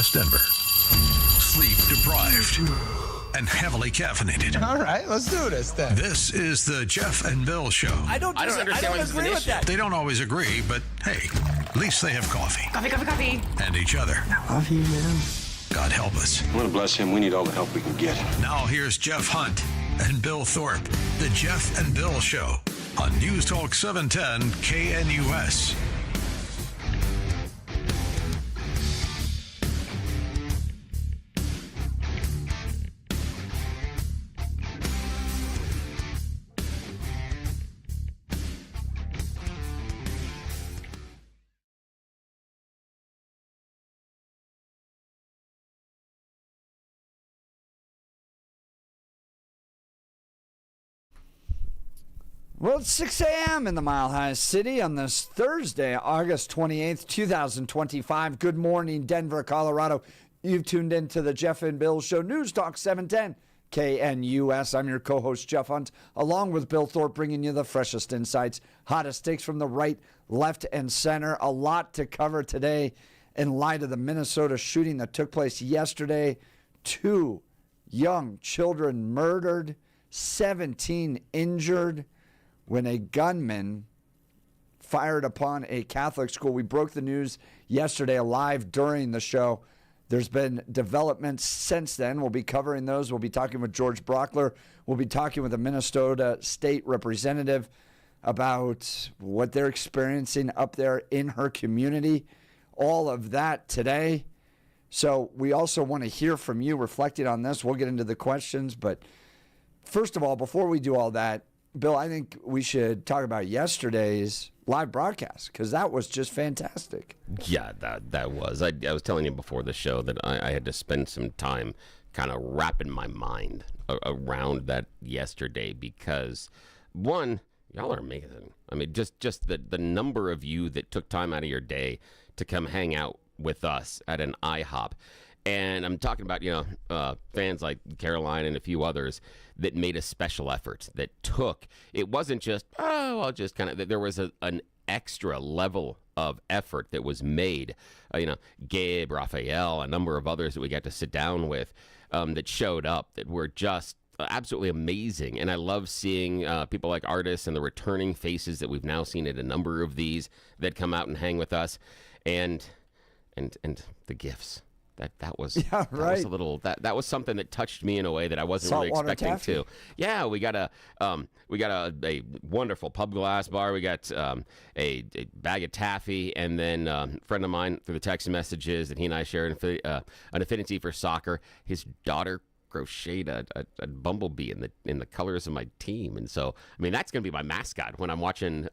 Southwest Denver. Sleep deprived and heavily caffeinated. All right, let's do this then. This is the Jeff and Bill Show. I don't understand why this is an issue. They don't always agree, but hey, at least they have coffee. Coffee. And each other. I love you, man. God help us. I want to bless him. We need all the help we can get. Now here's Jeff Hunt and Bill Thorpe. The Jeff and Bill Show on News Talk 710 KNUS. Well, it's 6 a.m. in the Mile High City on this Thursday, August 28th, 2025. Good morning, Denver, Colorado. You've tuned into the Jeff and Bill Show, News Talk 710 KNUS. I'm your co-host, Jeff Hunt, along with Bill Thorpe, bringing you the freshest insights, hottest takes from the right, left, and center. A lot to cover today in light of the Minnesota shooting that took place yesterday. 2 young children murdered, 17 injured, when a gunman fired upon a Catholic school. We broke the news yesterday live during the show. There's been developments since then. We'll be covering those. We'll be talking with George Brockler. We'll be talking with a Minnesota state representative about what they're experiencing up there in her community. All of that today. So we also want to hear from you reflecting on this. We'll get into the questions. But first of all, before we do all that, Bill, I think we should talk about yesterday's live broadcast because that was just fantastic. Yeah, that was. I was telling you before the show that I had to spend some time kind of wrapping my mind around that yesterday because, one, y'all are amazing. I mean, just the number of you that took time out of your day to come hang out with us at an IHOP. And I'm talking about, fans like Caroline and a few others that made a special effort that it wasn't just, there was an extra level of effort that was made. Gabe, Raphael, a number of others that we got to sit down with that showed up that were just absolutely amazing. And I love seeing people like artists and the returning faces that we've now seen at a number of these that come out and hang with us. And the gifts. That was that was a little that was something that touched me in a way that I wasn't really expecting taffy. to. Yeah, we got a wonderful pub glass bar. We got a bag of taffy, and then a friend of mine through the text messages that he and I share an affinity for soccer. His daughter crocheted a bumblebee in the colors of my team, and so I mean that's going to be my mascot when I'm watching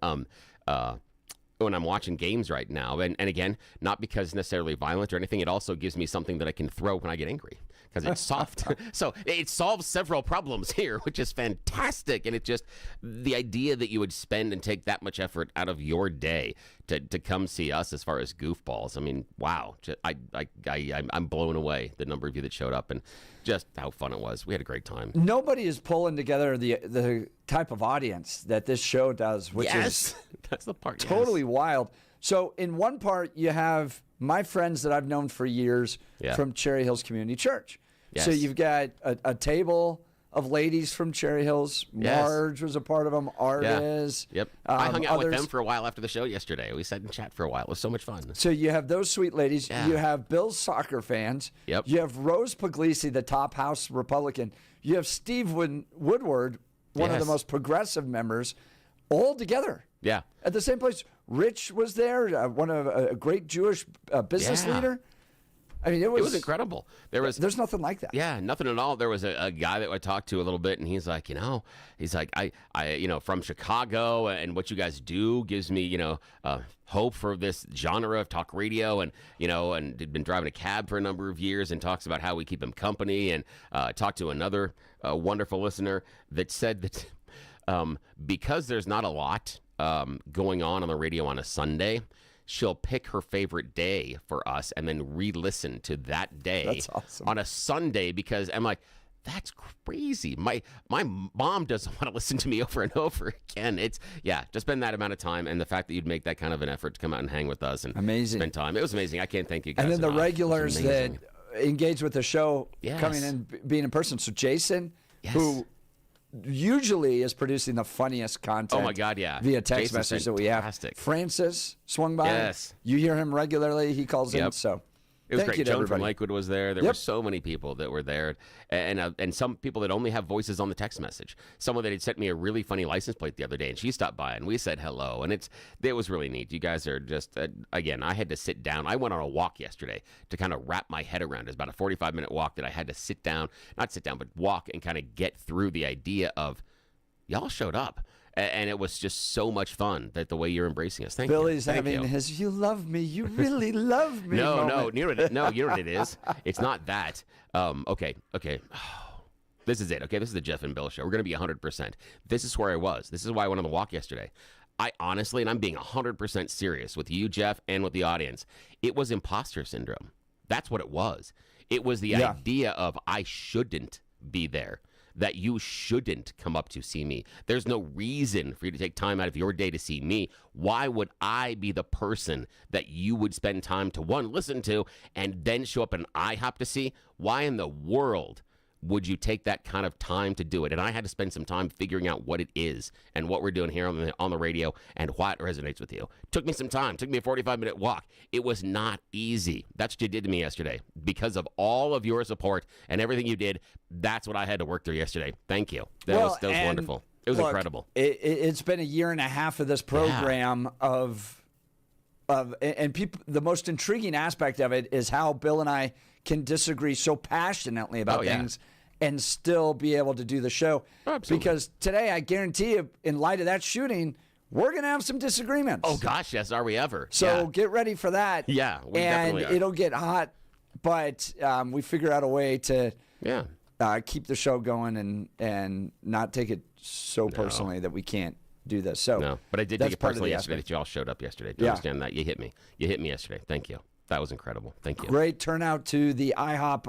games right now. And again, not because necessarily violent or anything, it also gives me something that I can throw when I get angry because it's soft. So it solves several problems here, which is fantastic. And it's just the idea that you would spend and take that much effort out of your day to come see us as far as goofballs. I mean, wow. I'm blown away, the number of you that showed up and just how fun it was. We had a great time. Nobody is pulling together the type of audience that this show does, which is that's the part totally wild. So in one part, you have my friends that I've known for years from Cherry Hills Community Church. Yes. So you've got a table of ladies from Cherry Hills. Marge was a part of them. Artis. Yep. I hung out with them for a while after the show yesterday. We sat and chat for a while. It was so much fun. So you have those sweet ladies. Yeah. You have Bill's soccer fans. Yep. You have Rose Puglisi, the top House Republican. You have Steve Woodward, one of the most progressive members, all together. Yeah. At the same place. Rich was there, a great Jewish business leader. I mean, it was incredible. There's nothing like that. Yeah, nothing at all. There was a guy that I talked to a little bit, and he's like, I from Chicago, and what you guys do gives me, hope for this genre of talk radio, and had been driving a cab for a number of years, and talks about how we keep him company, and talked to another wonderful listener that said that because there's not a lot going on the radio on a Sunday, she'll pick her favorite day for us and then re-listen to that day. That's awesome. On a Sunday, because I'm like, That's crazy. My mom doesn't want to listen to me over and over again. It's to spend that amount of time, and the fact that you'd make that kind of an effort to come out and hang with us and amazing. Spend time. It was amazing. I can't thank you guys. And then the enough. regulars that engage with the show coming in, being in person. So Jason, who usually is producing the funniest content. Oh my God, yeah. Via text Jason's message that we have. fantastic. Francis swung by. Yes. You hear him regularly. He calls in. So it was thank great. you to Joan everybody. from Lakewood was there. There were so many people that were there, and some people that only have voices on the text message. Someone that had sent me a really funny license plate the other day, and she stopped by, and we said hello, and it was really neat. You guys are just again. I had to sit down. I went on a walk yesterday to kind of wrap my head around. It was about a 45-minute walk that I had to not sit down, but walk and kind of get through the idea of y'all showed up. And it was just so much fun that the way you're embracing us. Thank you. Billy's having his "you love me, you really love me" No, moment. you know what it is? It's not that. Okay. This is it. Okay, this is the Jeff and Bill show. We're going to be 100%. This is where I was. This is why I went on the walk yesterday. I honestly, and I'm being 100% serious with you, Jeff, and with the audience, it was imposter syndrome. That's what it was. It was the idea of I shouldn't be there. That you shouldn't come up to see me. There's no reason for you to take time out of your day to see me. Why would I be the person that you would spend time to, one, listen to, and then show up and IHOP to see? Why in the world would you take that kind of time to do it? And I had to spend some time figuring out what it is and what we're doing here on the radio and why it resonates with you. Took me some time. Took me a 45-minute walk. It was not easy. That's what you did to me yesterday. Because of all of your support and everything you did, that's what I had to work through yesterday. Thank you. That was wonderful. It was incredible. It's been a year and a half of this program and people. The most intriguing aspect of it is how Bill and I can disagree so passionately about things and still be able to do the show. Absolutely. Because today, I guarantee you, in light of that shooting, we're going to have some disagreements. Oh, gosh, yes. Are we ever? So get ready for that. Yeah, we and definitely are. It'll get hot, but we figure out a way to keep the show going and not take it so personally that we can't do this. So no, but I did that's take it part of personally the yesterday aspect. that you all showed up yesterday. Do you understand that? You hit me. You hit me yesterday. Thank you. That was incredible. Thank you. Great turnout to the IHOP.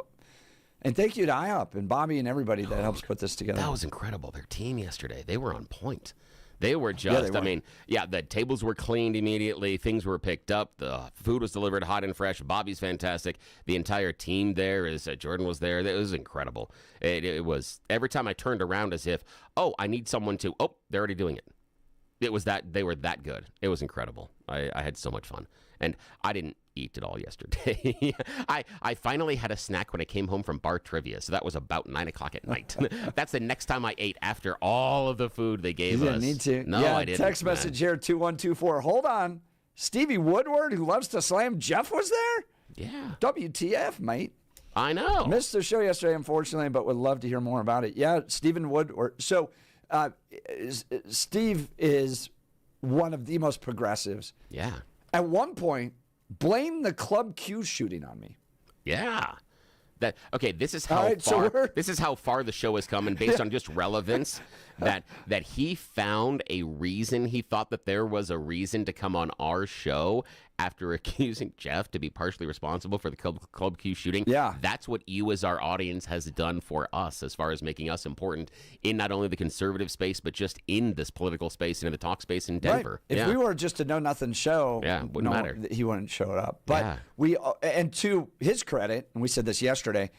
And thank you to IHOP and Bobby and everybody that helps put this together. That was incredible. Their team yesterday, they were on point. They were just, the tables were cleaned immediately. Things were picked up. The food was delivered hot and fresh. Bobby's fantastic. The entire team there Jordan was there. It was incredible. It was every time I turned around as if, I need someone to, they're already doing it. It was that they were that good. It was incredible. I had so much fun. And I didn't eat it all yesterday. I finally had a snack when I came home from bar trivia, so that was about 9 o'clock at night. That's the next time I ate after all of the food they gave us. You didn't need to. No, I didn't. Text message here, 2124. Hold on. Stevie Woodward, who loves to slam Jeff, was there? Yeah. WTF, mate. I know. Missed the show yesterday, unfortunately, but would love to hear more about it. Yeah, Stephen Woodward. So Steve is one of the most progressives. Yeah. At one point, blamed the Club Q shooting on me. Yeah. This is how far this is how far the show has come, and based on just relevance, that he found a reason. He thought that there was a reason to come on our show after accusing Jeff to be partially responsible for the Club Q shooting. Yeah. That's what you as our audience has done for us as far as making us important in not only the conservative space, but just in this political space and in the talk space in Denver. Right. If we were just a know-nothing show, wouldn't matter. He wouldn't show up. But and to his credit, and we said this yesterday,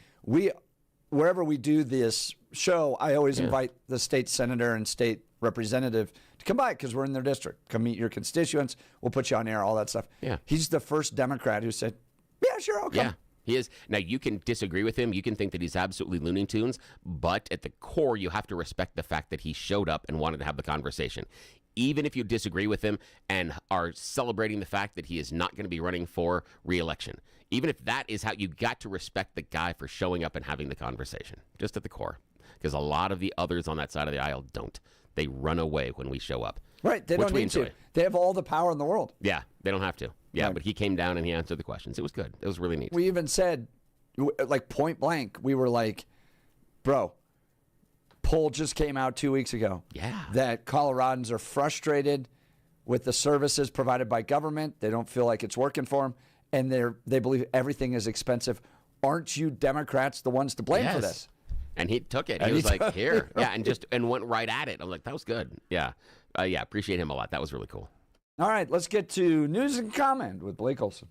wherever we do this show, I always invite the state senator and state representative to come by because we're in their district. Come meet your constituents. We'll put you on air, all that stuff. Yeah. He's the first Democrat who said, yeah, sure, I'll come. Yeah, he is. Now, you can disagree with him. You can think that he's absolutely Looney Tunes, but at the core, you have to respect the fact that he showed up and wanted to have the conversation. Even if you disagree with him and are celebrating the fact that he is not going to be running for re-election, even if that is how you got to respect the guy for showing up and having the conversation, just at the core, because a lot of the others on that side of the aisle don't. They run away when we show up. Right. They don't need to. They have all the power in the world. Yeah, they don't have to. Yeah, but he came down and he answered the questions. It was good. It was really neat. We even said, like point blank, we were like, bro, poll just came out 2 weeks ago. Yeah. That Coloradans are frustrated with the services provided by government. They don't feel like it's working for them. And they believe everything is expensive. Aren't you Democrats the ones to blame for this? And he took it. And He was he like, here. Yeah, and went right at it. I'm like, that was good. Yeah. Appreciate him a lot. That was really cool. All right, let's get to news and comment with Blake Olson.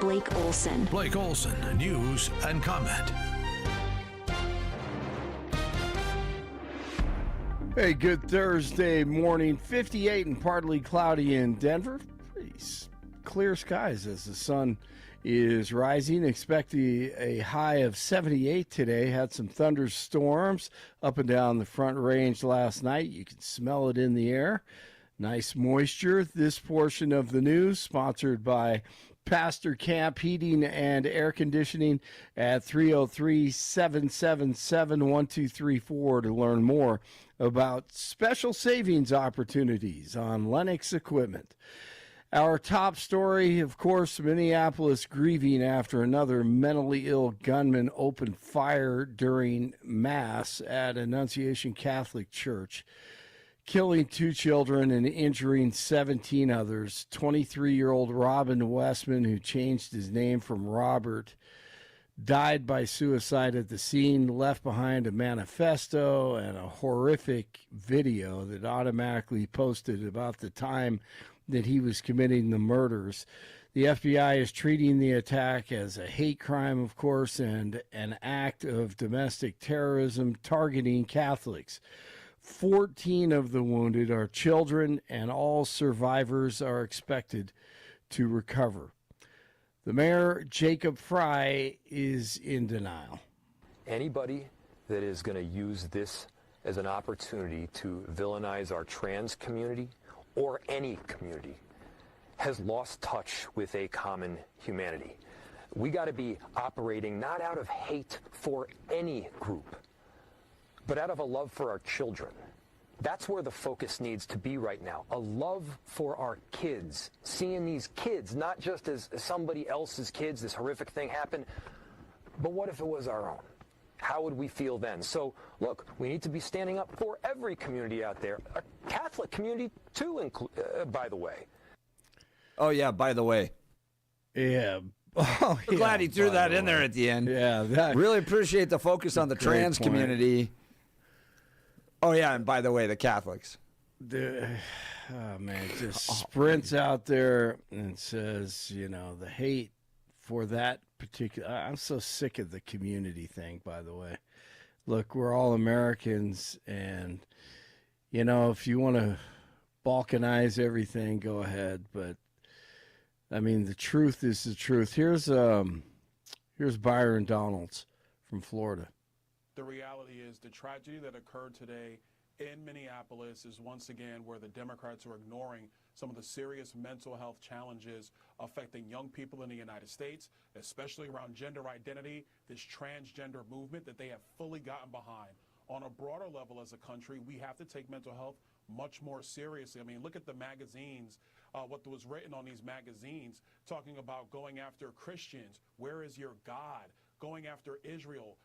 Blake Olson. Blake Olson, news and comment. Hey, good Thursday morning. 58 and partly cloudy in Denver. Pretty clear skies as the sun is rising. Expect a high of 78 today. Had some thunderstorms up and down the Front Range last night. You can smell it in the air. Nice moisture. This portion of the news sponsored by Pastor Camp Heating and Air Conditioning at 303-777-1234 to learn more about special savings opportunities on Lennox equipment. Our top story, of course, Minneapolis grieving after another mentally ill gunman opened fire during Mass at Annunciation Catholic Church, killing 2 children and injuring 17 others. 23-year-old Robin Westman, who changed his name from Robert, died by suicide at the scene, left behind a manifesto and a horrific video that automatically posted about the time that he was committing the murders. The FBI is treating the attack as a hate crime, of course, and an act of domestic terrorism targeting Catholics. 14 of the wounded are children, and all survivors are expected to recover. The mayor, Jacob Fry, is in denial. Anybody that is going to use this as an opportunity to villainize our trans community or any community has lost touch with a common humanity. We got to be operating not out of hate for any group, but out of a love for our children. That's where the focus needs to be right now. A love for our kids. Seeing these kids, not just as somebody else's kids, this horrific thing happened, but what if it was our own? How would we feel then? So, look, we need to be standing up for every community out there. A Catholic community, too, by the way. Oh, yeah, by the way. Yeah. Oh, I'm glad he threw that in there at the end. Yeah. Really appreciate the focus on the trans point. community. Oh, yeah, and by the way, the Catholics. Oh, man, just sprints out there and says, the hate for that particular. I'm so sick of the community thing, by the way. Look, we're all Americans, and, if you want to balkanize everything, go ahead. But, I mean, the truth is the truth. Here's Byron Donalds from Florida. The reality is the tragedy that occurred today in Minneapolis is once again where the Democrats are ignoring some of the serious mental health challenges affecting young people in the United States, especially around gender identity, this transgender movement that they have fully gotten behind. On a broader level as a country, we have to take mental health much more seriously. I mean, look at the magazines, what was written on these magazines, talking about going after Christians. Where is your God? Going after Israel.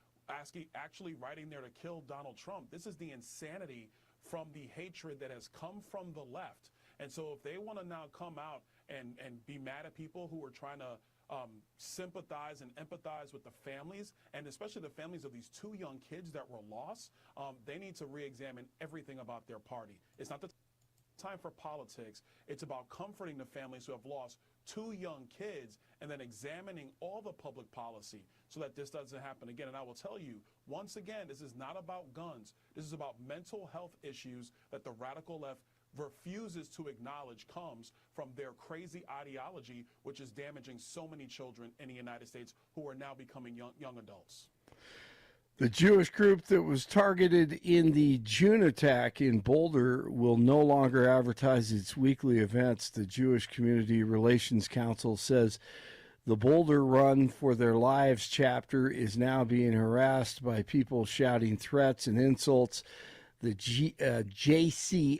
Actually writing there to kill Donald Trump. This is the insanity from the hatred that has come from the left. And so if they want to now come out and be mad at people who are trying to sympathize and empathize with the families, and especially the families of these 2 young kids that were lost, they need to re-examine everything about their party. It's not the time for politics. It's about comforting the families who have lost 2 young kids and then examining all the public policy so that this doesn't happen again. And I will tell you, once again, this is not about guns. This is about mental health issues that the radical left refuses to acknowledge comes from their crazy ideology, which is damaging so many children in the United States who are now becoming young adults. The Jewish group that was targeted in the June attack in Boulder will no longer advertise its weekly events. The Jewish Community Relations Council says the Boulder Run for Their Lives chapter is now being harassed by people shouting threats and insults. The JCRC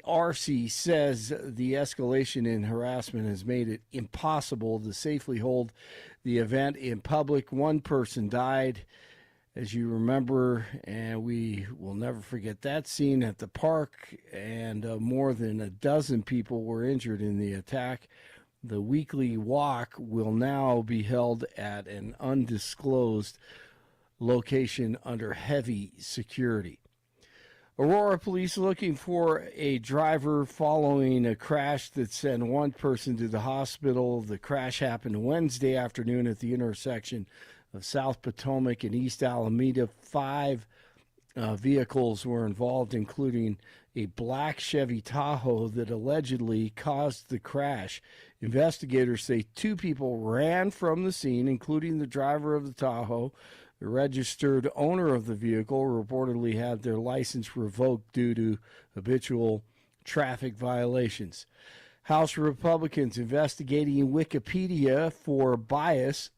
says the escalation in harassment has made it impossible to safely hold the event in public. 1 person died, as you remember, and we will never forget that scene at the park, and more than a dozen people were injured in the attack. The weekly walk will now be held at an undisclosed location under heavy security. Aurora police looking for a driver following a crash that sent one person to the hospital. The crash happened Wednesday afternoon at the intersection of South Potomac and East Alameda. 5 vehicles were involved, including a black Chevy Tahoe that allegedly caused the crash. Investigators say 2 people ran from the scene, including the driver of the Tahoe. The registered owner of the vehicle reportedly had their license revoked due to habitual traffic violations. House Republicans investigating Wikipedia for bias.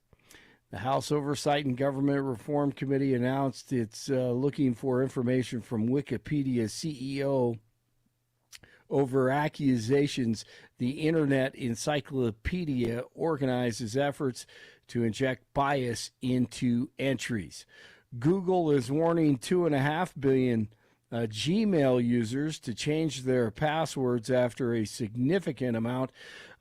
The House Oversight and Government Reform Committee announced it's looking for information from Wikipedia CEO over accusations the Internet Encyclopedia organizes efforts to inject bias into entries. Google is warning 2.5 billion Gmail users to change their passwords after a significant amount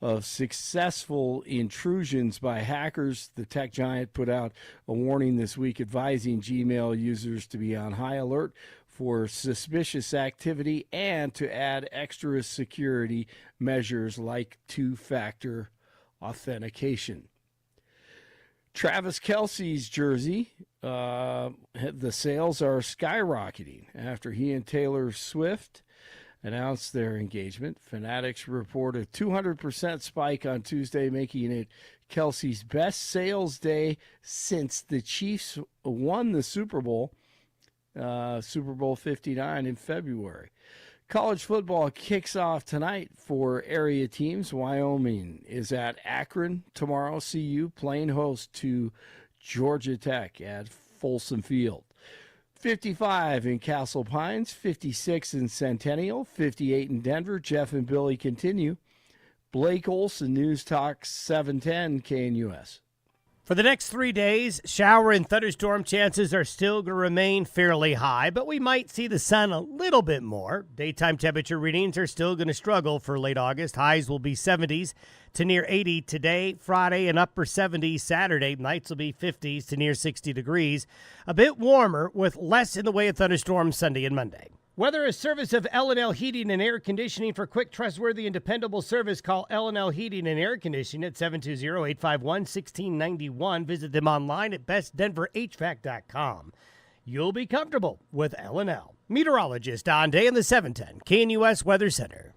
of successful intrusions by hackers. The tech giant put out a warning this week advising Gmail users to be on high alert for suspicious activity and to add extra security measures like 2-factor authentication. Travis Kelce's jersey, the sales are skyrocketing after he and Taylor Swift announced their engagement. Fanatics report a 200% spike on Tuesday, making it Kelce's best sales day since the Chiefs won the Super Bowl 59 in February. College football kicks off tonight for area teams. Wyoming is at Akron tomorrow. CU playing host to Georgia Tech at Folsom Field. 55 in Castle Pines, 56 in Centennial, 58 in Denver. Jeff and Billy continue. Blake Olson, News Talk 710 KNUS. For the next 3 days, shower and thunderstorm chances are still going to remain fairly high, but we might see the sun a little bit more. Daytime temperature readings are still going to struggle for late August. Highs will be 70s to near 80 today, Friday, and upper 70s Saturday. Nights will be 50s to near 60 degrees. A bit warmer with less in the way of thunderstorms Sunday and Monday. Weather is service of L&L Heating and Air Conditioning. For quick, trustworthy, and dependable service, call L&L Heating and Air Conditioning at 720-851-1691. Visit them online at bestdenverhvac.com. You'll be comfortable with L&L. Meteorologist Don Day in the 710 KNUS Weather Center.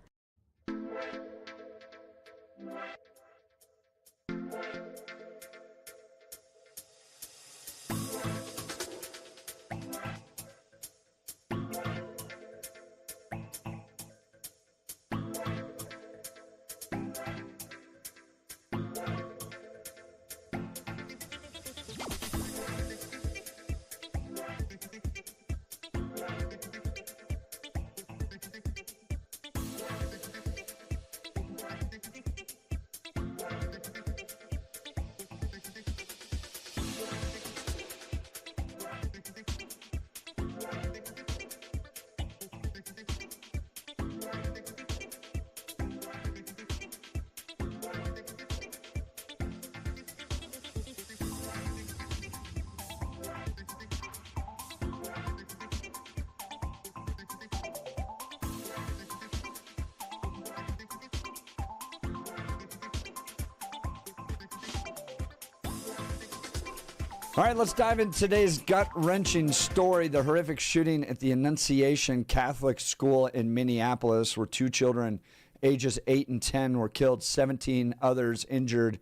All right, let's dive into today's gut-wrenching story, the horrific shooting at the Annunciation Catholic School in Minneapolis, where 2 children ages 8 and 10 were killed, 17 others injured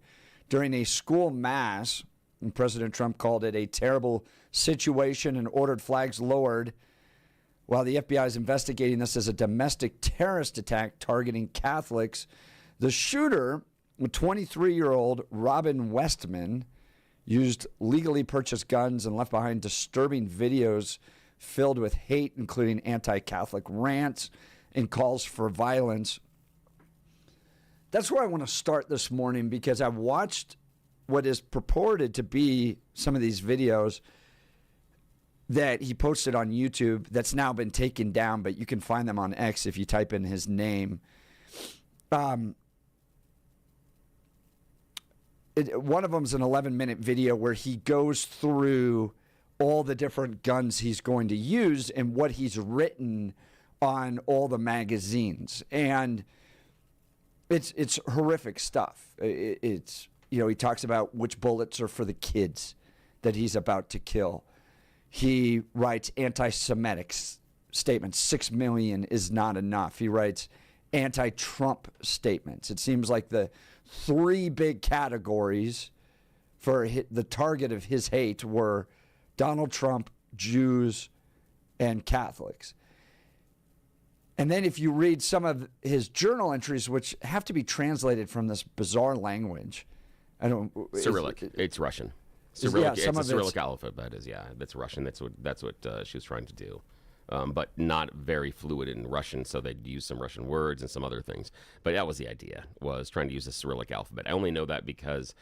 during a school mass. And President Trump called it a terrible situation and ordered flags lowered, while the FBI is investigating this as a domestic terrorist attack targeting Catholics. The shooter, 23-year-old Robin Westman, used legally purchased guns and left behind disturbing videos filled with hate, including anti-Catholic rants and calls for violence. That's where I want to start this morning, because I watched what is purported to be some of these videos that he posted on YouTube that's now been taken down, but you can find them on X if you type in his name. one of them's an 11-minute video where he goes through all the different guns he's going to use and what he's written on all the magazines. And it's horrific stuff. It's, he talks about which bullets are for the kids that he's about to kill. He writes anti-Semitic statements. 6 million is not enough. He writes anti-Trump statements. It seems like the three big categories for the target of his hate were Donald Trump, Jews, and Catholics. And then if you read some of his journal entries, which have to be translated from this bizarre language, Cyrillic. It's Russian. Cyrillic. It's a Cyrillic alphabet. That's Russian. That's what she was trying to do. But not very fluid in Russian, so they'd use some Russian words and some other things. But that was the idea, was trying to use the Cyrillic alphabet. I only know that because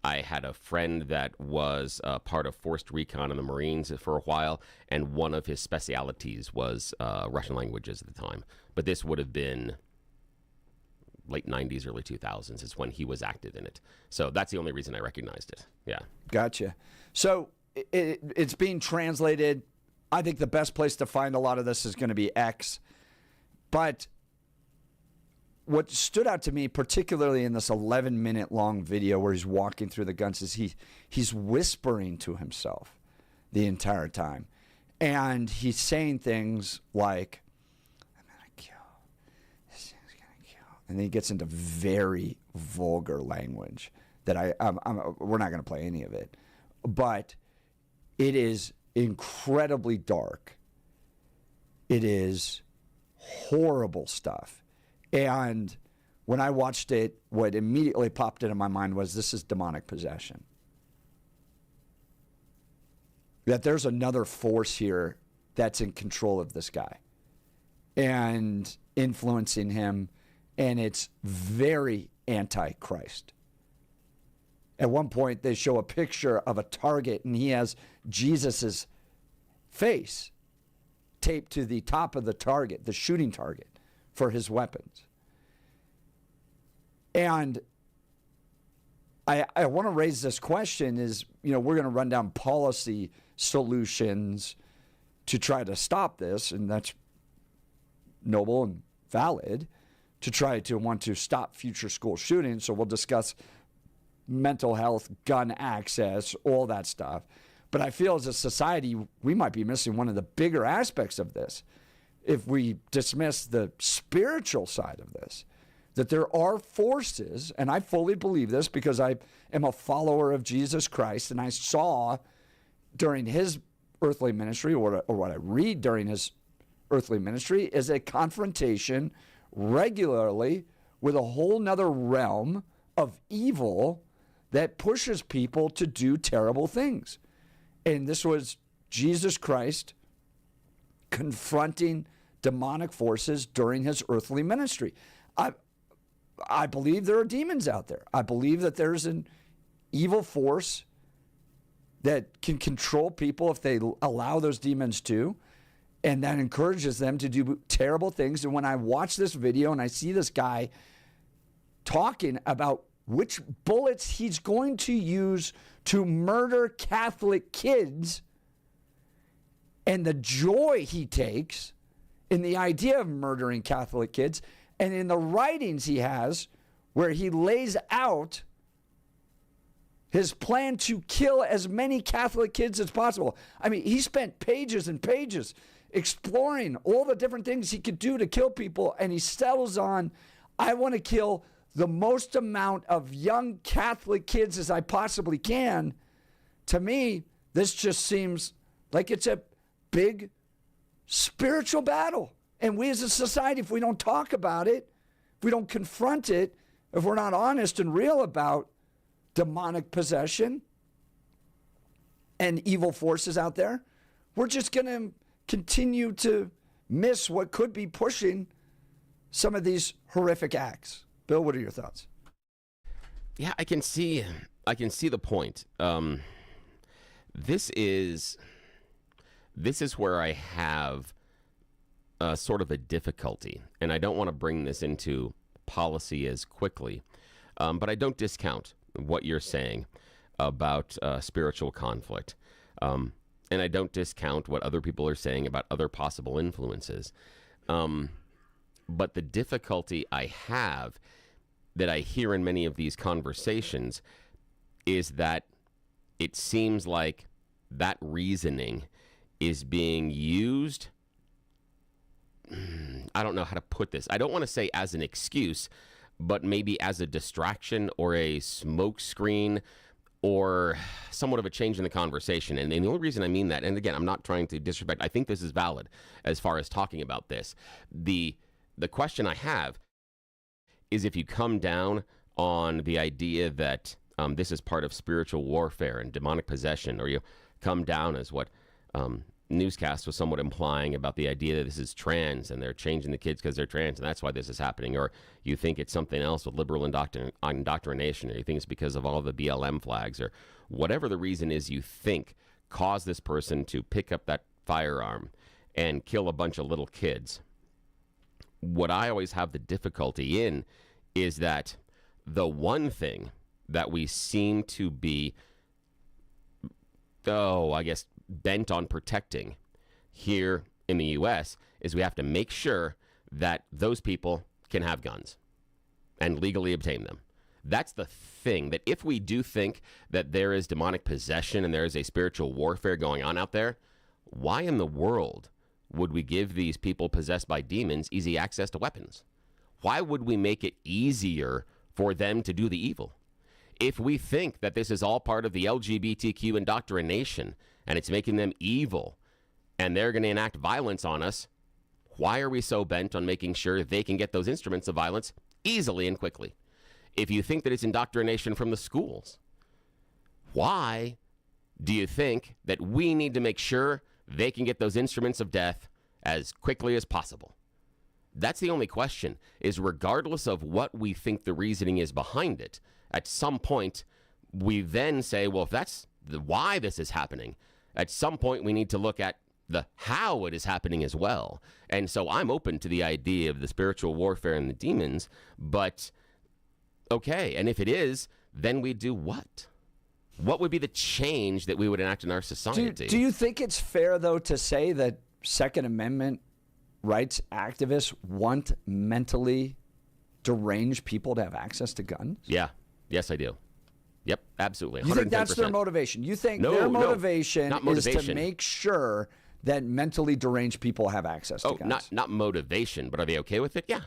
I had a friend that was part of forced recon in the Marines for a while, and one of his specialities was Russian languages at the time. But this would have been late 90s, early 2000s is when he was active in it. So that's the only reason I recognized it. Yeah. Gotcha. So it's being translated. I think the best place to find a lot of this is going to be X. But what stood out to me, particularly in this 11-minute long video where he's walking through the guns, is he's whispering to himself the entire time. And he's saying things like, I'm going to kill. This thing's going to kill. And then he gets into very vulgar language that we're not going to play any of it. But it is incredibly dark. It is horrible stuff. And when I watched it, what immediately popped into my mind was, this is demonic possession. That there's another force here that's in control of this guy and influencing him, and it's very anti-Christ. At one point, they show a picture of a target, and he has Jesus's face taped to the top of the target, the shooting target for his weapons. And I want to raise this question is, we're going to run down policy solutions to try to stop this, and that's noble and valid, to try to want to stop future school shootings. So we'll discuss mental health, gun access, all that stuff. But I feel as a society, we might be missing one of the bigger aspects of this if we dismiss the spiritual side of this, that there are forces, and I fully believe this because I am a follower of Jesus Christ, and I saw during his earthly ministry, or what I read during his earthly ministry, is a confrontation regularly with a whole nother realm of evil that pushes people to do terrible things. And this was Jesus Christ confronting demonic forces during his earthly ministry. I believe there are demons out there. I believe that there's an evil force that can control people if they allow those demons to, and that encourages them to do terrible things. And when I watch this video and I see this guy talking about which bullets he's going to use to murder Catholic kids, and the joy he takes in the idea of murdering Catholic kids, and in the writings he has where he lays out his plan to kill as many Catholic kids as possible. I mean, he spent pages and pages exploring all the different things he could do to kill people, and he settles on, I want to kill the most amount of young Catholic kids as I possibly can. To me, this just seems like it's a big spiritual battle. And we as a society, if we don't talk about it, if we don't confront it, if we're not honest and real about demonic possession and evil forces out there, we're just going to continue to miss what could be pushing some of these horrific acts. Bill, what are your thoughts? Yeah, I can see the point. This is where I have sort of a difficulty, and I don't want to bring this into policy as quickly, but I don't discount what you're saying about spiritual conflict. And I don't discount what other people are saying about other possible influences. But the difficulty I have that I hear in many of these conversations is that it seems like that reasoning is being used. I don't know how to put this. I don't want to say as an excuse, but maybe as a distraction or a smokescreen or somewhat of a change in the conversation. And the only reason I mean that, and again, I'm not trying to disrespect, I think this is valid as far as talking about this. The question I have is if you come down on the idea that this is part of spiritual warfare and demonic possession, or you come down as what newscast was somewhat implying about the idea that this is trans and they're changing the kids because they're trans and that's why this is happening, or you think it's something else with liberal indoctrination, or you think it's because of all the BLM flags, or whatever the reason is you think caused this person to pick up that firearm and kill a bunch of little kids. What I always have the difficulty in is that the one thing that we seem to be, I guess, bent on protecting here in the U.S. is we have to make sure that those people can have guns and legally obtain them. That's the thing, that if we do think that there is demonic possession and there is a spiritual warfare going on out there, why in the world would we give these people possessed by demons easy access to weapons? Why would we make it easier for them to do the evil? If we think that this is all part of the LGBTQ indoctrination and it's making them evil and they're going to enact violence on us, why are we so bent on making sure they can get those instruments of violence easily and quickly? If you think that it's indoctrination from the schools, why do you think that we need to make sure they can get those instruments of death as quickly as possible? That's the only question, is regardless of what we think the reasoning is behind it, at some point, we then say, well, if that's why this is happening, at some point we need to look at the how it is happening as well. And so I'm open to the idea of the spiritual warfare and the demons, but okay, and if it is, then we do what? What would be the change that we would enact in our society? Do you think it's fair, though, to say that Second Amendment rights activists want mentally deranged people to have access to guns? Yeah. Yes, I do. Yep, absolutely. 110%. You think that's their motivation? You think their motivation is to make sure that mentally deranged people have access to guns? Not motivation, but are they okay with it? Yeah.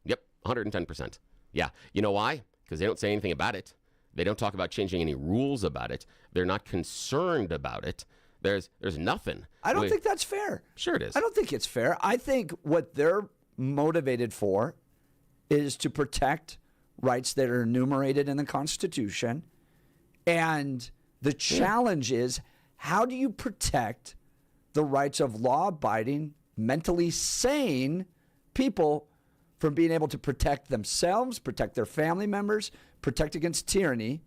Yep, 110%. Yeah. You know why? Because they don't say anything about it. They don't talk about changing any rules about it. They're not concerned about it. There's nothing. I don't think that's fair. Sure it is. I don't think it's fair. I think what they're motivated for is to protect rights that are enumerated in the Constitution. And the challenge is, how do you protect the rights of law-abiding, mentally sane people from being able to protect themselves, protect their family members, protect against tyranny,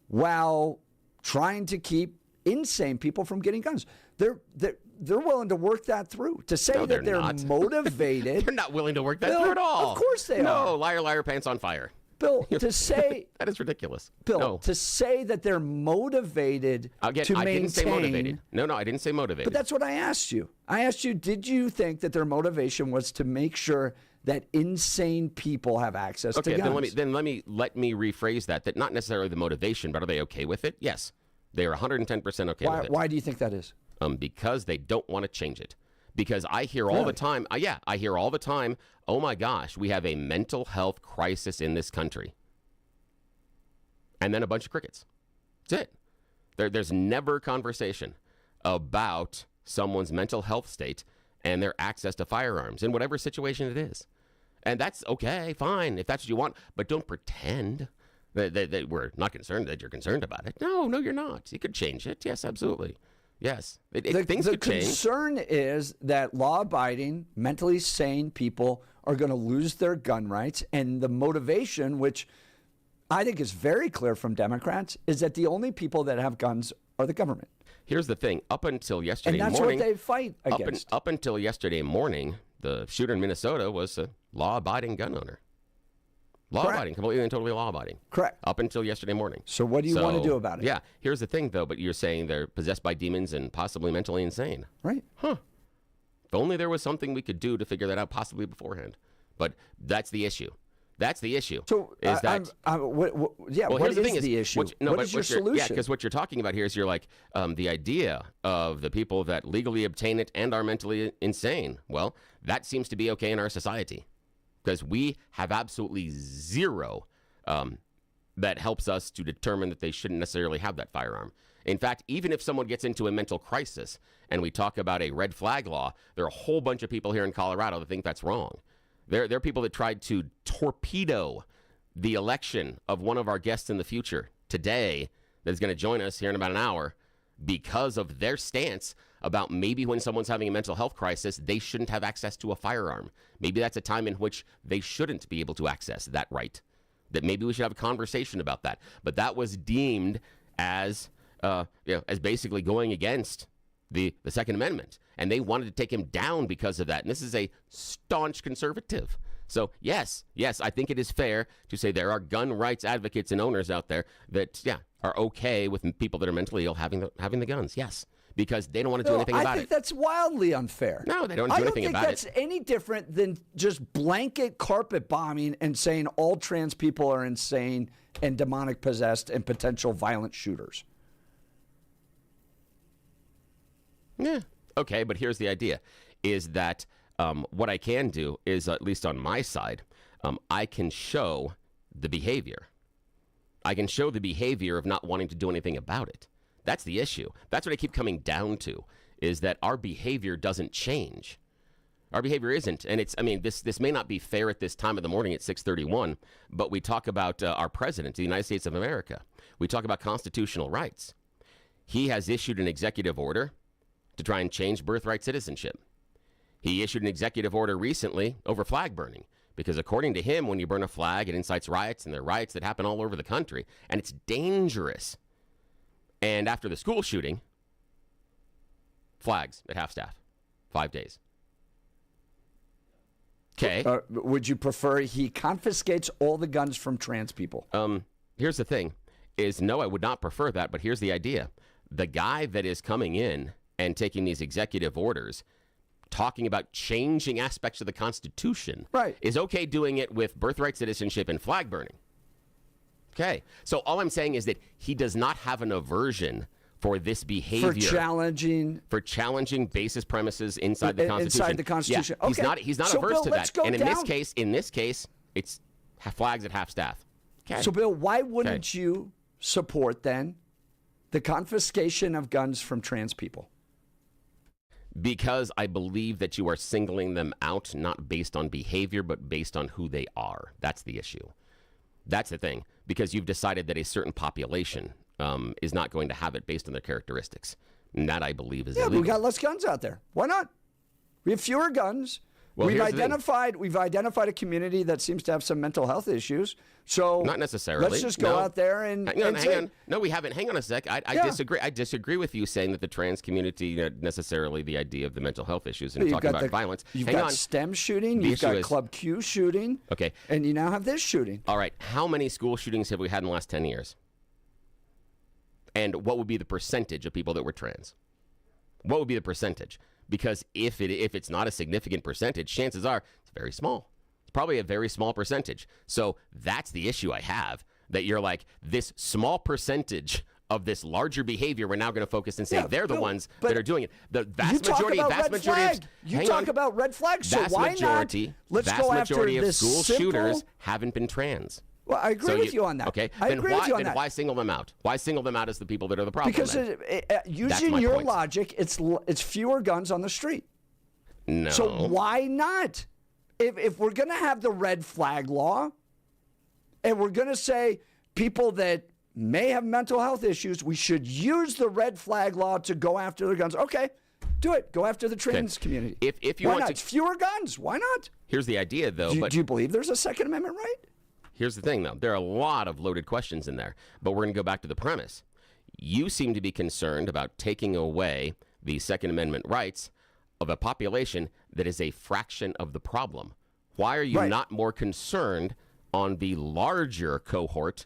while trying to keep insane people from getting guns? They're willing to work that through. To say that they're motivated. They're not willing to work that through at all. Of course they are. No, liar, liar, pants on fire. Bill, to say... that is ridiculous. Bill, to say that they're motivated Again, to maintain... I didn't say motivated. No, I didn't say motivated. But that's what I asked you. I asked you, did you think that their motivation was to make sure that insane people have access to guns? Okay, then let me rephrase that. That not necessarily the motivation, but are they okay with it? Yes. They are 110% okay with it. Why do you think that is? Because they don't want to change it. Because I hear all the time, I hear all the time, oh my gosh, we have a mental health crisis in this country. And then a bunch of crickets. That's it. There's never a conversation about someone's mental health state and their access to firearms in whatever situation it is. And that's okay, fine, if that's what you want. But don't pretend that we're not concerned, that you're concerned about it. No, you're not. You could change it. Yes, absolutely. Yes. Things could change. The concern is that law-abiding, mentally sane people are going to lose their gun rights. And the motivation, which I think is very clear from Democrats, is that the only people that have guns are the government. Here's the thing. Up until yesterday morning... And that's what they fight against. Up until yesterday morning, the shooter in Minnesota was a law-abiding gun owner. Law-abiding, completely and totally law-abiding. Correct. Up until yesterday morning. So what do you want to do about it? Yeah. Here's the thing, though. But you're saying they're possessed by demons and possibly mentally insane. Right. Huh. If only there was something we could do to figure that out possibly beforehand. But that's the issue. That's the issue. So, is that? what Here's is the issue? What is your solution? Yeah, because what you're talking about here is you're like the idea of the people that legally obtain it and are mentally insane. Well, that seems to be okay in our society because we have absolutely zero that helps us to determine that they shouldn't necessarily have that firearm. In fact, even if someone gets into a mental crisis and we talk about a red flag law, there are a whole bunch of people here in Colorado that think that's wrong. There are people that tried to torpedo the election of one of our guests in the future today that is going to join us here in about an hour because of their stance about maybe when someone's having a mental health crisis, they shouldn't have access to a firearm. Maybe that's a time in which they shouldn't be able to access that right. That maybe we should have a conversation about that. But that was deemed as as basically going against the Second Amendment. And they wanted to take him down because of that. And this is a staunch conservative. So, yes, I think it is fair to say there are gun rights advocates and owners out there that, are okay with people that are mentally ill having the guns. Yes, because they don't want to do anything about it. I think that's wildly unfair. No, they don't do anything about it. I don't think that's any different than just blanket carpet bombing and saying all trans people are insane and demonic possessed and potential violent shooters. Yeah. Okay, but here's the idea, is that what I can do is, at least on my side, I can show the behavior. I can show the behavior of not wanting to do anything about it. That's the issue. That's what I keep coming down to, is that our behavior doesn't change. Our behavior isn't. And this may not be fair at this time of the morning at 6:31, but we talk about our president of the United States of America. We talk about constitutional rights. He has issued an executive order to try and change birthright citizenship. He issued an executive order recently over flag burning because according to him, when you burn a flag, it incites riots, and there are riots that happen all over the country, and it's dangerous. And after the school shooting, flags at half-staff, 5 days. Okay. Would you prefer he confiscates all the guns from trans people? Here's the thing, is no, I would not prefer that, but here's the idea. The guy that is coming in and taking these executive orders, talking about changing aspects of the Constitution, is okay doing it with birthright citizenship and flag burning. Okay. So all I'm saying is that he does not have an aversion for this behavior. For challenging basis premises inside the Constitution. Inside the Constitution. Yeah, okay. He's not so averse Bill, to that. And in this case, it's flags at half staff. Okay. So Bill, why wouldn't you support then the confiscation of guns from trans people? Because I believe that you are singling them out, not based on behavior, but based on who they are. That's the issue. That's the thing. Because you've decided that a certain population is not going to have it based on their characteristics. And that, I believe, is illegal. Yeah, we got less guns out there. Why not? We have fewer guns. Well, we've identified a community that seems to have some mental health issues. So not necessarily. Let's just go out there and hang on. No, we haven't. Hang on a sec. I disagree. I disagree with you saying that the trans community necessarily the idea of the mental health issues and talking about violence. You've got STEM shooting. You've got Club Q shooting. Okay. And you now have this shooting. All right. How many school shootings have we had in the last 10 years? And what would be the percentage of people that were trans? What would be the percentage? Because if it's not a significant percentage, chances are it's very small. It's probably a very small percentage. So that's the issue I have, that you're like, this small percentage of this larger behavior, we're now going to focus and say they're the ones that are doing it. The vast majority of you talk about red flags, so why not? Let's go after this school shooters haven't been trans. Well, I agree with you on that. Okay, I agree with you on that. Why single them out? Why single them out as the people that are the problem? Because using your logic, it's fewer guns on the street. No. So why not? If we're going to have the red flag law, and we're going to say people that may have mental health issues, we should use the red flag law to go after the guns. Okay, do it. Go after the trans community. If you why want not? It's fewer guns. Why not? Here's the idea, though. Do you believe there's a Second Amendment right? Here's the thing, though. There are a lot of loaded questions in there, but we're going to go back to the premise. You seem to be concerned about taking away the Second Amendment rights of a population that is a fraction of the problem. Why are you not more concerned on the larger cohort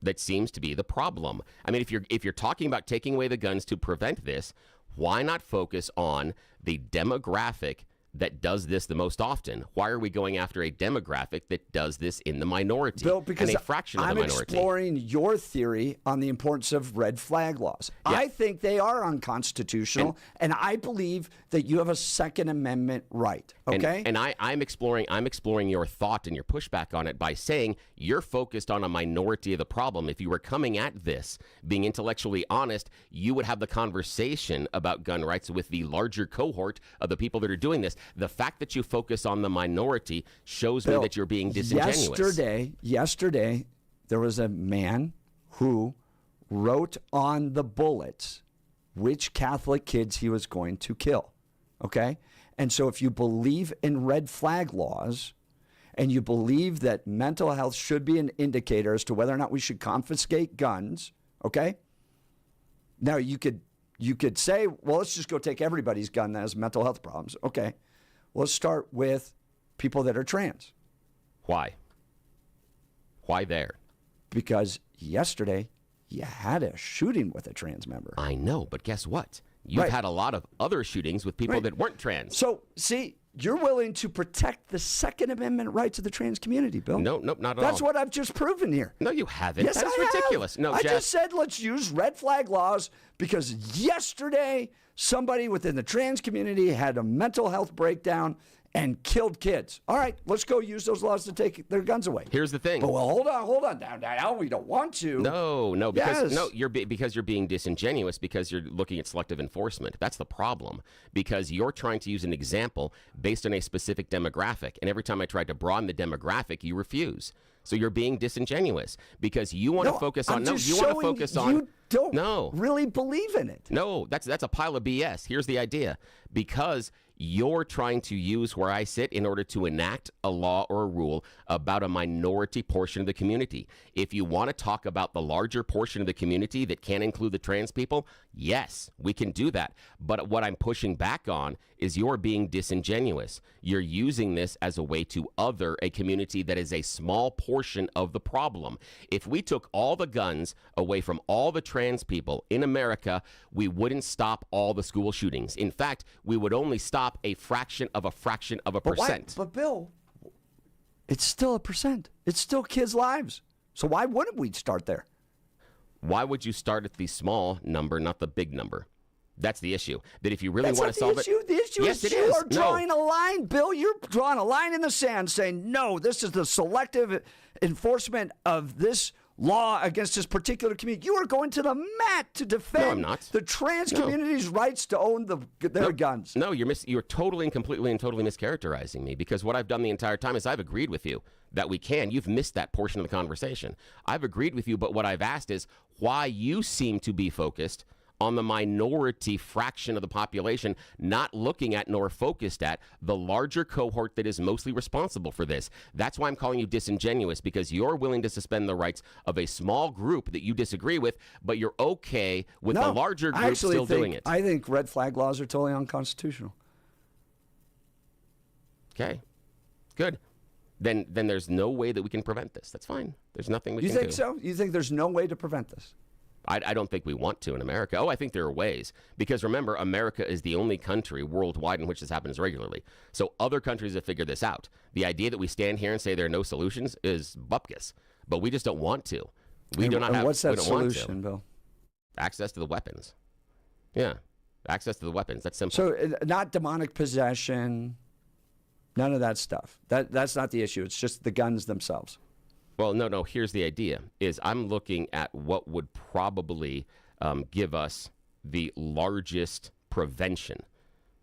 that seems to be the problem. I mean, if you're talking about taking away the guns to prevent this, why not focus on the demographic that does this the most often? Why are we going after a demographic that does this in the minority? Bill, because and a fraction of the I'm minority? exploring your theory on the importance of red flag laws. Yeah. I think they are unconstitutional, and I believe that you have a Second Amendment right. Okay, And I'm exploring your thought and your pushback on it by saying you're focused on a minority of the problem. If you were coming at this being intellectually honest, you would have the conversation about gun rights with the larger cohort of the people that are doing this. The fact that you focus on the minority shows Bill, me that you're being disingenuous. Yesterday, there was a man who wrote on the bullets which Catholic kids he was going to kill. Okay? And so if you believe in red flag laws and you believe that mental health should be an indicator as to whether or not we should confiscate guns, okay? Now you could say, well, let's just go take everybody's gun that has mental health problems. Okay. Well, let's start with people that are trans. Why? Why there? Because yesterday you had a shooting with a trans member. I know, but guess what? You've had a lot of other shootings with people that weren't trans. So, see, you're willing to protect the Second Amendment rights of the trans community, Bill. No, not at all. That's what I've just proven here. No, you haven't. Yes, That's I have. ridiculous. No, I Jeff. just said let's use red flag laws because yesterday somebody within the trans community had a mental health breakdown and killed kids. All right, let's go use those laws to take their guns away. Here's the thing. But, well, hold on. Now we don't want to. No, because Yes. because you're being disingenuous because you're looking at selective enforcement. That's the problem. Because you're trying to use an example based on a specific demographic, and every time I tried to broaden the demographic, you refuse. So you're being disingenuous because you want to focus on. You don't really believe in it. No, that's a pile of BS. Here's the idea. Because you're trying to use where I sit in order to enact a law or a rule about a minority portion of the community. If you want to talk about the larger portion of the community that can include the trans people, yes, we can do that. But what I'm pushing back on is you're being disingenuous. You're using this as a way to other a community that is a small portion of the problem. If we took all the guns away from all the trans people in America, we wouldn't stop all the school shootings. In fact, we would only stop a fraction of a percent. But Bill, it's still a percent. It's still kids' lives. So why wouldn't we start there? Why would you start at the small number, not the big number? That's the issue. That if you really want to solve it. The issue yes, is it you is. are drawing a line, Bill. You're drawing a line in the sand saying, no, this is the selective enforcement of this law against this particular community. You are going to the mat to defend the trans community's rights to own their guns. No, you're totally and completely and totally mischaracterizing me because what I've done the entire time is I've agreed with you that we can. You've missed that portion of the conversation. I've agreed with you, but what I've asked is why you seem to be focused on the minority fraction of the population, not looking at nor focused at the larger cohort that is mostly responsible for this. That's why I'm calling you disingenuous, because you're willing to suspend the rights of a small group that you disagree with, but you're okay with the larger group still doing it. I think red flag laws are totally unconstitutional. Okay, good. Then there's no way that we can prevent this. That's fine. There's nothing we can do. You think so? You think there's no way to prevent this? I don't think we want to in America. Oh, I think there are ways. Because remember, America is the only country worldwide in which this happens regularly. So other countries have figured this out. The idea that we stand here and say there are no solutions is bupkis. But we just don't want to. What's that solution, Bill? Access to the weapons. Yeah. Access to the weapons. That's simple. So not demonic possession, none of that stuff. That's not the issue. It's just the guns themselves. Well, no. Here's the idea, is I'm looking at what would probably give us the largest prevention.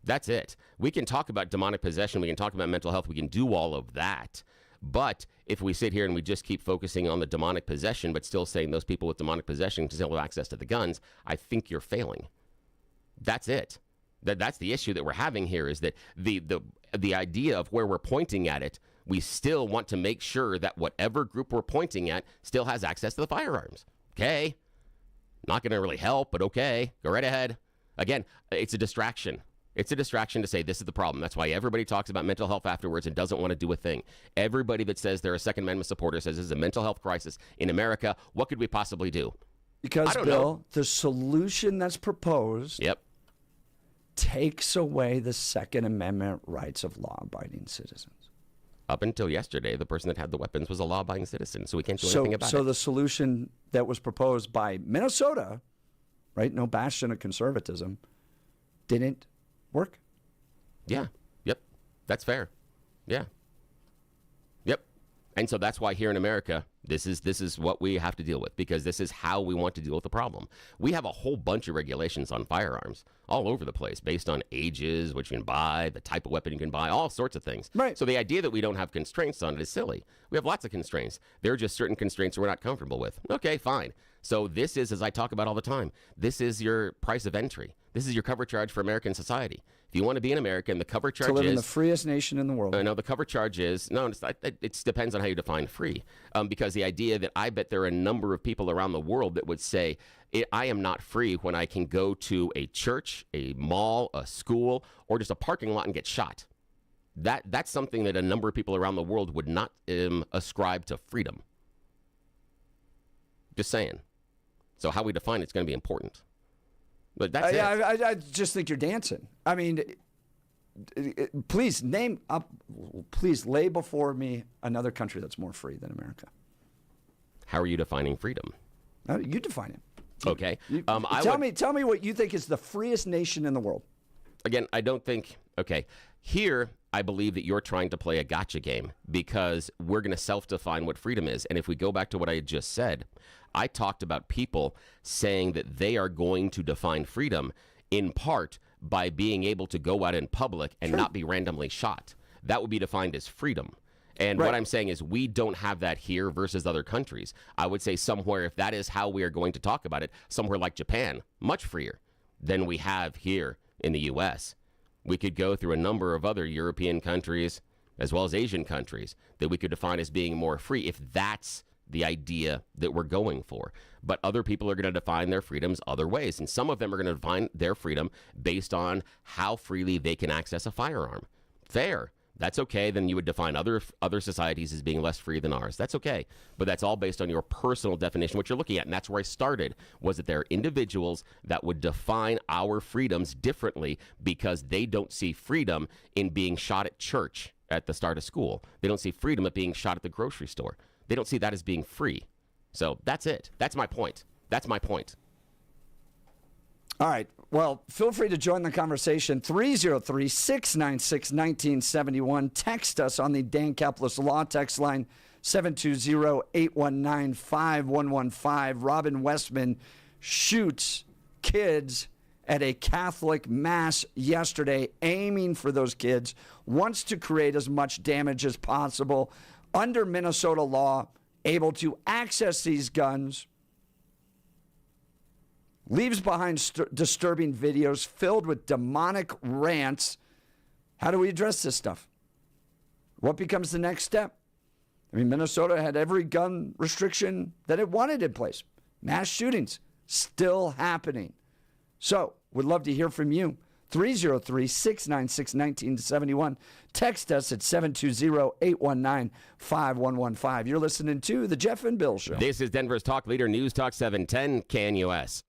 That's it. We can talk about demonic possession. We can talk about mental health. We can do all of that. But if we sit here and we just keep focusing on the demonic possession, but still saying those people with demonic possession still have access to the guns, I think you're failing. That's it. That's the issue that we're having here, is that the idea of where we're pointing at it, we still want to make sure that whatever group we're pointing at still has access to the firearms. Okay. Not going to really help, but okay. Go right ahead. Again, it's a distraction. It's a distraction to say this is the problem. That's why everybody talks about mental health afterwards and doesn't want to do a thing. Everybody that says they're a Second Amendment supporter says this is a mental health crisis in America. What could we possibly do? Because, Bill, the solution that's proposed takes away the Second Amendment rights of law-abiding citizens. Up until yesterday, the person that had the weapons was a law-abiding citizen, so we can't do anything about it. So the solution that was proposed by Minnesota, right, no bastion of conservatism, didn't work. Yeah. Yep. That's fair. Yeah. Yep. And so that's why here in America, this is what we have to deal with, because this is how we want to deal with the problem. We have a whole bunch of regulations on firearms all over the place based on ages, what you can buy, the type of weapon you can buy, all sorts of things. Right. So the idea that we don't have constraints on it is silly. We have lots of constraints. There are just certain constraints we're not comfortable with. Okay, fine. So this is, as I talk about all the time, this is your price of entry. This is your cover charge for American society. If you want to be an American, the cover charge is... To live in the freest nation in the world. No, the cover charge is... No, it depends on how you define free. Because the idea that I bet there are a number of people around the world that would say, I am not free when I can go to a church, a mall, a school, or just a parking lot and get shot. That's something that a number of people around the world would not ascribe to freedom. Just saying. So how we define it's going to be important. But that's it. I just think you're dancing. I mean, please lay before me another country that's more free than America. How are you defining freedom? You define it. Okay. Tell me what you think is the freest nation in the world. Again, I don't think, okay, here I believe that you're trying to play a gotcha game because we're going to self-define what freedom is. And if we go back to what I had just said, I talked about people saying that they are going to define freedom in part by being able to go out in public and not be randomly shot. That would be defined as freedom. And what I'm saying is we don't have that here versus other countries. I would say somewhere, if that is how we are going to talk about it, somewhere like Japan, much freer than we have here in the U.S. We could go through a number of other European countries as well as Asian countries that we could define as being more free if that's the idea that we're going for. But other people are going to define their freedoms other ways. And some of them are going to define their freedom based on how freely they can access a firearm. Fair. That's okay. Then you would define other societies as being less free than ours. That's okay. But that's all based on your personal definition, what you're looking at. And that's where I started, was that there are individuals that would define our freedoms differently because they don't see freedom in being shot at church at the start of school. They don't see freedom at being shot at the grocery store. They don't see that as being free. So that's it. That's my point. That's my point. All right. Well, feel free to join the conversation. 303-696-1971. Text us on the Dan Caplis Law text line, 720-819-5115. Robin Westman shoots kids at a Catholic mass yesterday, aiming for those kids, wants to create as much damage as possible. Under Minnesota law, able to access these guns, leaves behind disturbing videos filled with demonic rants. How do we address this stuff? What becomes the next step? I mean, Minnesota had every gun restriction that it wanted in place. Mass shootings still happening. So, would love to hear from you. 303-696-1971. Text us at 720-819-5115. You're listening to The Jeff and Bill Show. This is Denver's talk leader, News Talk 710, KNUS.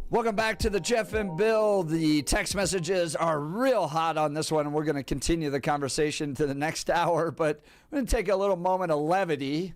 Welcome back to the Jeff and Bill. The text messages are real hot on this one, and we're going to continue the conversation to the next hour, but we're going to take a little moment of levity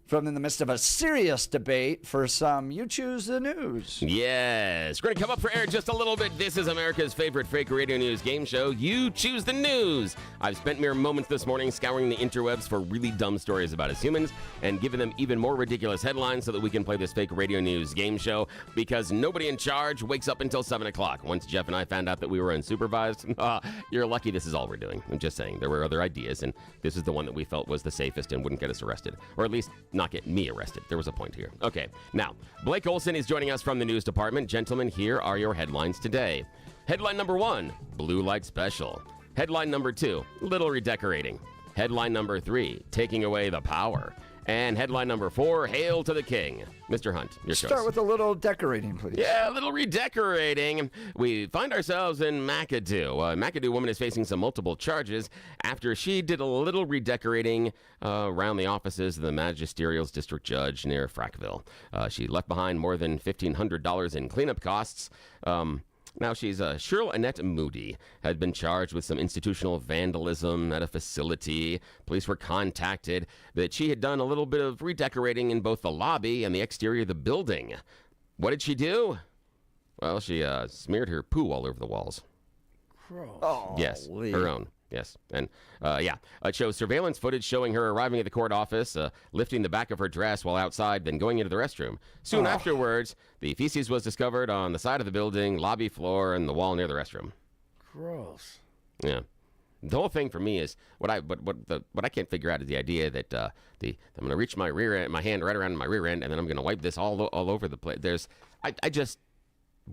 from in the midst of a serious debate for some You Choose the News. Yes. We're going to come up for air just a little bit. This is America's favorite fake radio news game show, You Choose the News. I've spent mere moments this morning scouring the interwebs for really dumb stories about us humans and giving them even more ridiculous headlines so that we can play this fake radio news game show because nobody in charge wakes up until 7 o'clock. Once Jeff and I found out that we were unsupervised, you're lucky this is all we're doing. I'm just saying. There were other ideas, and this is the one that we felt was the safest and wouldn't get us arrested. Or at least not get me arrested. There was a point here. Okay, now, Blake Olson is joining us from the news department. Gentlemen, here are your headlines today. Headline number 1, Blue Light Special. Headline number 2, Little Redecorating. Headline number 3, Taking Away the Power. And headline number 4, Hail to the King. Mr. Hunt, your choice. Start with a little decorating, please. Yeah, a little redecorating. We find ourselves in McAdoo. A McAdoo woman is facing some multiple charges after she did a little redecorating around the offices of the magisterial district judge near Frackville. She left behind more than $1,500 in cleanup costs. Now, she's Cheryl Annette Moody, had been charged with some institutional vandalism at a facility. Police were contacted that she had done a little bit of redecorating in both the lobby and the exterior of the building. What did she do? Well, she smeared her poo all over the walls. Gross. Oh, yes, Lee. her own. Yes. And, it shows surveillance footage showing her arriving at the court office, lifting the back of her dress while outside, then going into the restroom. Soon afterwards, the feces was discovered on the side of the building, lobby floor, and the wall near the restroom. Gross. Yeah. The whole thing for me is what I can't figure out is the idea that I'm going to reach my hand right around my rear end, and then I'm going to wipe this all over the place.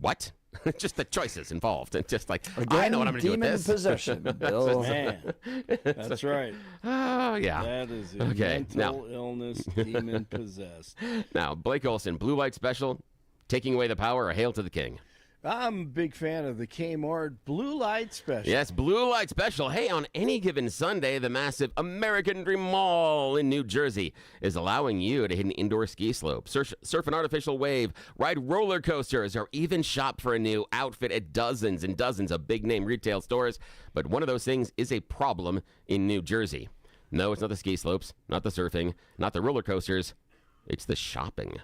What? Just the choices involved. It's just like, Again, I know what I'm going to do with demon this. possession, Bill. Man, that's right. Oh, yeah. That is a Okay, mental illness, demon possessed. Now, Blake Olson, Blue Light Special, Taking Away the Power, or Hail to the King? I'm a big fan of the Kmart Blue Light Special. Yes, Blue Light Special. Hey, on any given Sunday, the massive American Dream Mall in New Jersey is allowing you to hit an indoor ski slope, surf an artificial wave, ride roller coasters, or even shop for a new outfit at dozens and dozens of big-name retail stores. But one of those things is a problem in New Jersey. No, it's not the ski slopes, not the surfing, not the roller coasters. It's the shopping.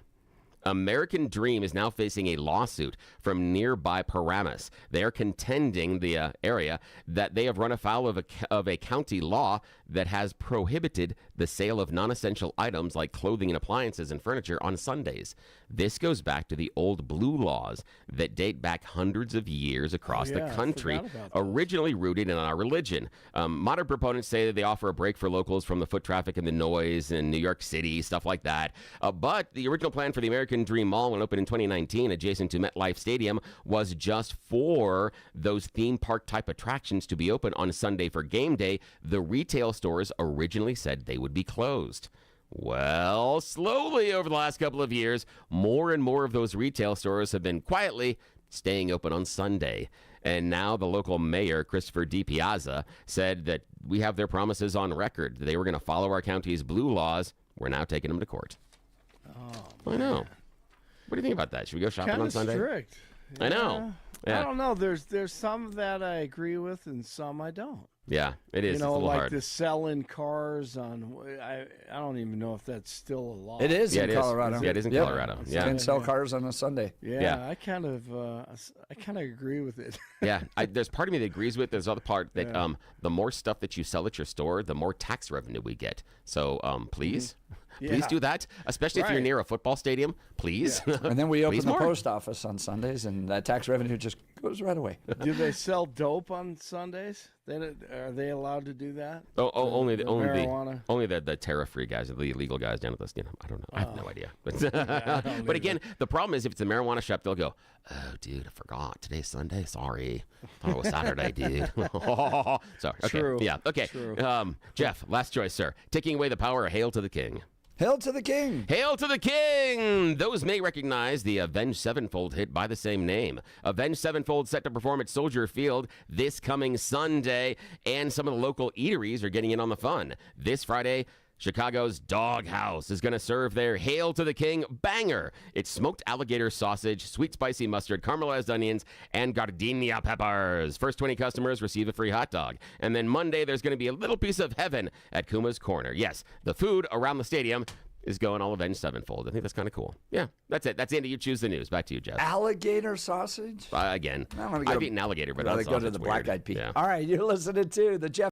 American Dream is now facing a lawsuit from nearby Paramus. They are contending the area that they have run afoul of a county law that has prohibited the sale of non-essential items like clothing and appliances and furniture on Sundays. This goes back to the old blue laws that date back hundreds of years across the country, originally rooted in our religion. Modern proponents say that they offer a break for locals from the foot traffic and the noise in New York City, stuff like that. But the original plan for the American Dream Mall, when opened in 2019 adjacent to MetLife Stadium, was just for those theme park type attractions to be open on Sunday for game day. The retail stores originally said they would be closed. Well, slowly over the last couple of years, more and more of those retail stores have been quietly staying open on Sunday. And now the local mayor, Christopher DiPiazza, said that we have their promises on record. They were going to follow our county's blue laws. We're now taking them to court. Oh, I know. What do you think about that? Should we go shopping Kinda on Sunday? Strict. I know. Yeah. I don't know. There's some that I agree with and some I don't. Yeah, it is. You know, it's a little like hard. the selling cars on. I don't even know if that's still a law. It is in Colorado. Yeah, it is in Yep. Colorado. You Yeah. can sell cars on a Sunday. Yeah, I kind of agree with it. Yeah, there's part of me that agrees with. There's other part that the more stuff that you sell at your store, the more tax revenue we get. So please. Please do that, especially if you're near a football stadium. Please. Yeah. And then we open Please the more. post office on Sundays, and that tax revenue just goes right away. Do they sell dope on Sundays? Are they allowed to do that? Only the marijuana? the tariff-free guys, the illegal guys down at the. I don't know. I have no idea. But again, the problem is if it's a marijuana shop, they'll go, "Oh, dude, I forgot today's Sunday. Sorry, thought it was Saturday, dude." Sorry. Okay. True. Yeah. Okay. True. Jeff, last choice, sir. Taking away the power. Hail to the king. Hail to the king! Hail to the king! Those may recognize the Avenged Sevenfold hit by the same name. Avenged Sevenfold set to perform at Soldier Field this coming Sunday, and some of the local eateries are getting in on the fun. This Friday, Chicago's Dog House is going to serve their Hail to the King banger. It's smoked alligator sausage, sweet spicy mustard, caramelized onions, and gardenia peppers. First 20 customers receive a free hot dog. And then Monday, there's going to be a little piece of heaven at Kuma's Corner. Yes, the food around the stadium is going all avenged sevenfold. I think that's kind of cool. Yeah, that's it. That's the end of You Choose the News. Back to you, Jeff. Alligator sausage? Again, I've eaten alligator, but I'd go to the Black Eyed Peas. Yeah. All right, you're listening to the Jeff